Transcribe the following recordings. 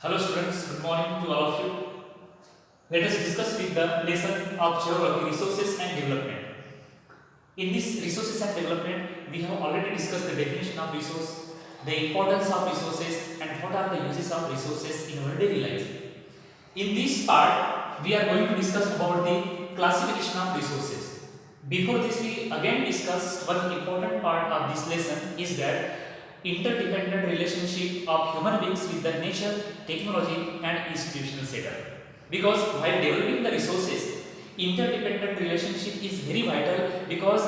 Hello students, good morning to all of you. Let us discuss with the lesson of geography, resources and development. In this resources and development, we have already discussed the definition of resource, the importance of resources and what are the uses of resources in our daily life. In this part, we are going to discuss about the classification of resources. Before this, we again discuss one important part of this lesson is that interdependent relationship of human beings with the nature, technology and institutional setup. Because while developing the resources, interdependent relationship is very vital because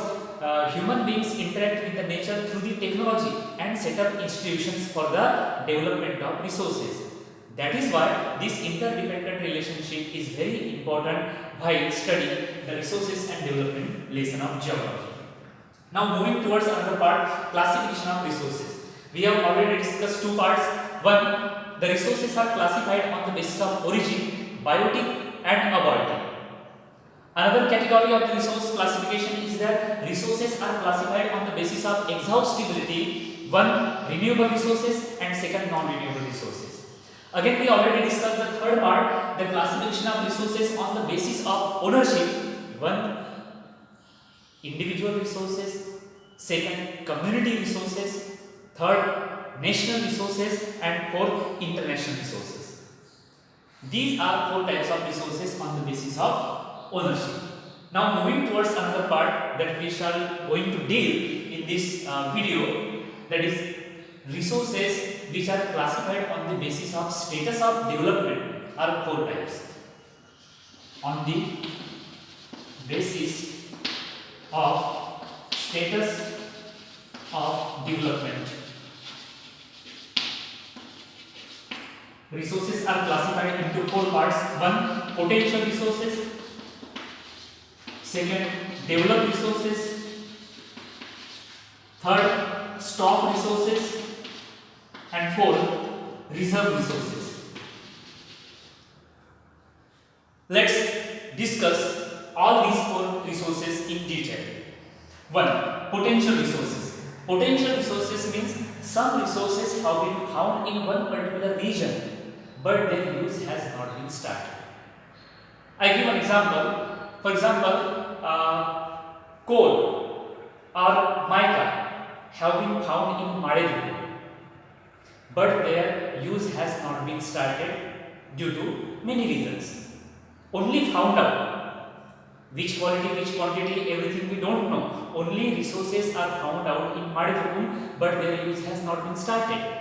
human beings interact with the nature through the technology and set up institutions for the development of resources. That is why this interdependent relationship is very important while studying the resources and development lesson of geography. Now moving towards another part, classification of resources. We have already discussed two parts. One, the resources are classified on the basis of origin, biotic and abiotic. Another category of the resource classification is that resources are classified on the basis of exhaustibility. One, renewable resources and second, non-renewable resources. Again, we already discussed the third part, the classification of resources on the basis of ownership. One, individual resources, second, community resources, third, national resources and fourth, international resources. These are four types of resources on the basis of ownership. Now moving towards another part that we shall going to deal in this video, that is resources which are classified on the basis of status of development are four types. On the basis of status of development, resources are classified into four parts. One, potential resources, second, developed resources, third, stock resources and fourth, reserve resources. Let's discuss all these four resources in detail. One, potential resources. Potential resources means some resources have been found in one particular region but their use has not been started. I give an example. For example, coal or mica have been found in Madhya, but their use has not been started due to many reasons. Only found out which quality, which quantity, everything we don't know. Only resources are found out in Madhya, but their use has not been started.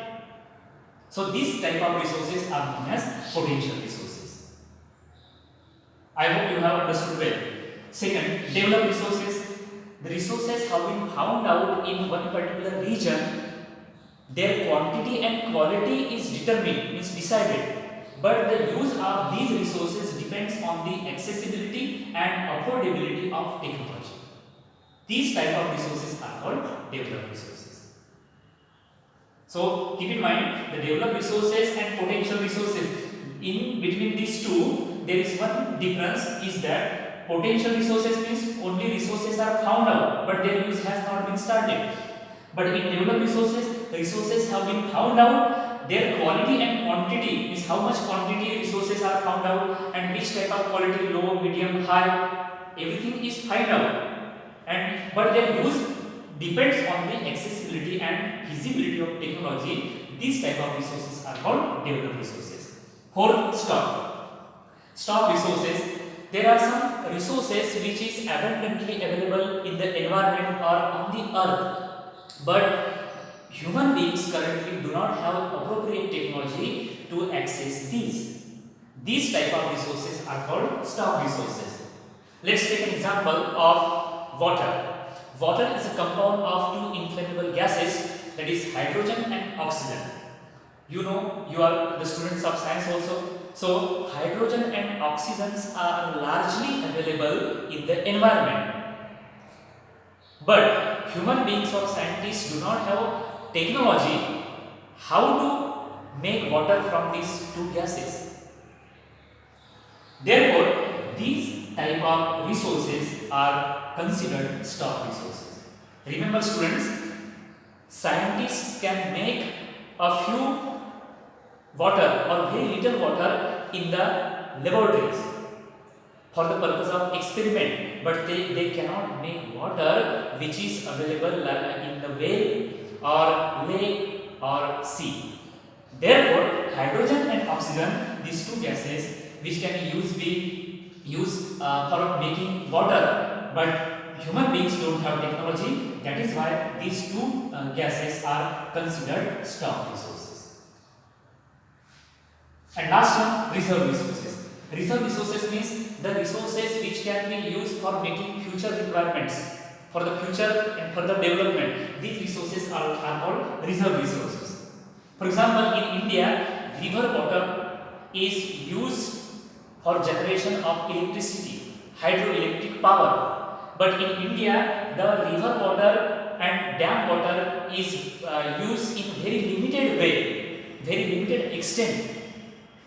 So these type of resources are known as potential resources. I hope you have understood well. Second, developed resources. The resources have been found out in one particular region. Their quantity and quality is determined, means decided. But the use of these resources depends on the accessibility and affordability of technology. These type of resources are called developed resources. So keep in mind the developed resources and potential resources. In between these two, there is one difference is that potential resources means only resources are found out, but their use has not been started. But in developed resources, resources have been found out, their quality and quantity is how much quantity resources are found out and which type of quality, low, medium, high, everything is found out. And but their use depends on the accessibility and feasibility of technology. These type of resources are called developed resources. Fourth, stock resources. There are some resources which is abundantly available in the environment or on the earth, but human beings currently do not have appropriate technology to access these. These type of resources are called stock resources. Let's take an example of water. Water is a compound of two inflammable gases, that is hydrogen and oxygen. You know, you are the students of science also. So hydrogen and oxygens are largely available in the environment. But human beings or scientists do not have technology how to make water from these two gases. Therefore, these type of resources are considered stock resources. Remember students, scientists can make a few water or very little water in the laboratories for the purpose of experiment, but they cannot make water which is available in the well or lake or sea. Therefore, hydrogen and oxygen, these two gases which can be used for making water, but human beings don't have technology. That is why these two gases are considered stock resources. And last one, reserve resources. Reserve resources means the resources which can be used for making future requirements, for the future and for the development. These resources are called reserve resources. For example, in India, river water is used for generation of electricity, hydroelectric power. But in India, the river water and dam water is used in very limited way, very limited extent.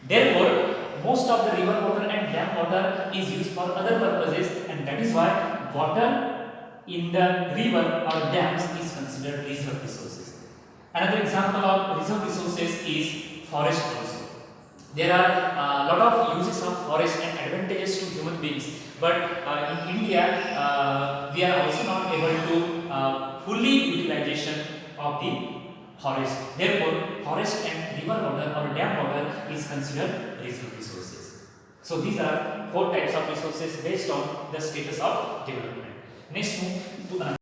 Therefore, most of the river water and dam water is used for other purposes, and that is why water in the river or dams is considered reserve resources. Another example of reserve resources is forest also. There are a lot of uses of forest and advantages to human beings, but in India we are also not able to fully utilization of the forest. Therefore, forest and river water or dam water is considered reserve resources. So these are four types of resources based on the status of development. Next, move to another.